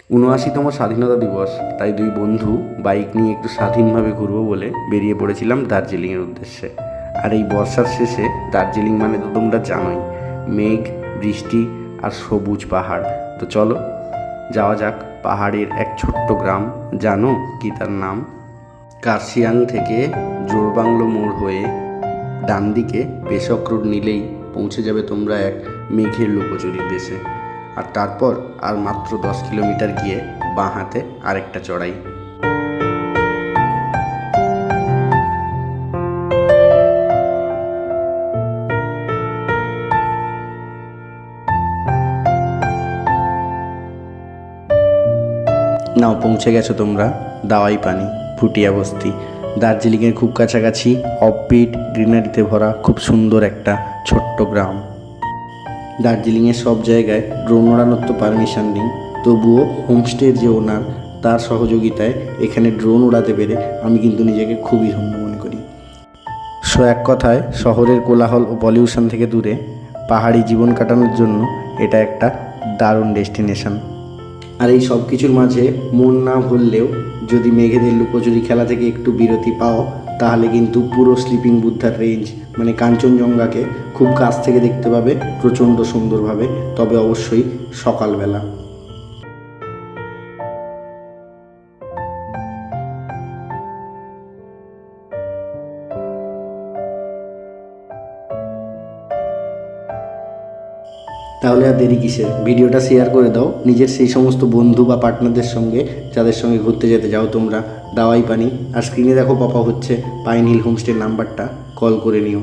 ৭৯তম স্বাধীনতা দিবস, তাই দুই বন্ধু বাইক নিয়ে একটু স্বাধীনভাবে ঘুরবো বলে বেরিয়ে পড়েছিলাম দার্জিলিংয়ের উদ্দেশ্যে। আর এই বর্ষার শেষে দার্জিলিং মানে তো তোমরা জানোই, মেঘ, বৃষ্টি আর সবুজ পাহাড়। তো চলো যাওয়া যাক পাহাড়ের এক ছোট্ট গ্রাম। জানো কি তার নাম? কার্শিয়াং থেকে জোরবাংলো মোড় হয়ে ডান দিকে পেশক রোড নিলেই পৌঁছে যাবে তোমরা এক মেঘের লুকোচুরির দেশে। আর তারপর আর মাত্র 10 কিলোমিটার গিয়ে বাঁ হাতে আরেকটা চড়াই। নাও পৌঁছে গেছো তোমরা দাওয়াই পানি, ফুটিয়া বস্তি। দার্জিলিংয়ের খুব কাছাকাছি, অফবিট গ্রিনারিতে ভরা খুব সুন্দর একটা ছোট্ট গ্রাম। দার্জিলিংয়ের সব জায়গায় ড্রোন ওড়ানোর তো পারমিশন নেই, তবুও হোমস্টের যে ওনার তার সহযোগিতায় এখানে ড্রোন উড়াতে পেরে আমি কিন্তু নিজেকে খুবই ধন্য মনে করি। এক কথায় শহরের কোলাহল ও পলিউশন থেকে দূরে পাহাড়ি জীবন কাটানোর জন্য এটা একটা দারুণ ডেস্টিনেশন। আর এই সব কিছুর মাঝে মন না ভুললেও যদি মেঘেদের লুকোচুরি খেলা থেকে একটু বিরতি পাও, তাহলে কিন্তু পুরো স্লিপিং বুদ্ধার রেঞ্জ মানে কাঞ্চনজঙ্ঘাকে খুব কাছ থেকে দেখতে পাবে প্রচণ্ড সুন্দরভাবে, তবে অবশ্যই সকালবেলা। তাহলে আর দেরি কিসের, ভিডিওটা শেয়ার করে দাও নিজের সেই সমস্ত বন্ধু বা পার্টনারদের সঙ্গে যাদের সঙ্গে ঘুরতে যেতে যাও তোমরা দাওয়াই পানি। আর স্ক্রিনে দেখো পপা হচ্ছে পাইন হিল হোমস্টের নাম্বারটা, কল করে নিও।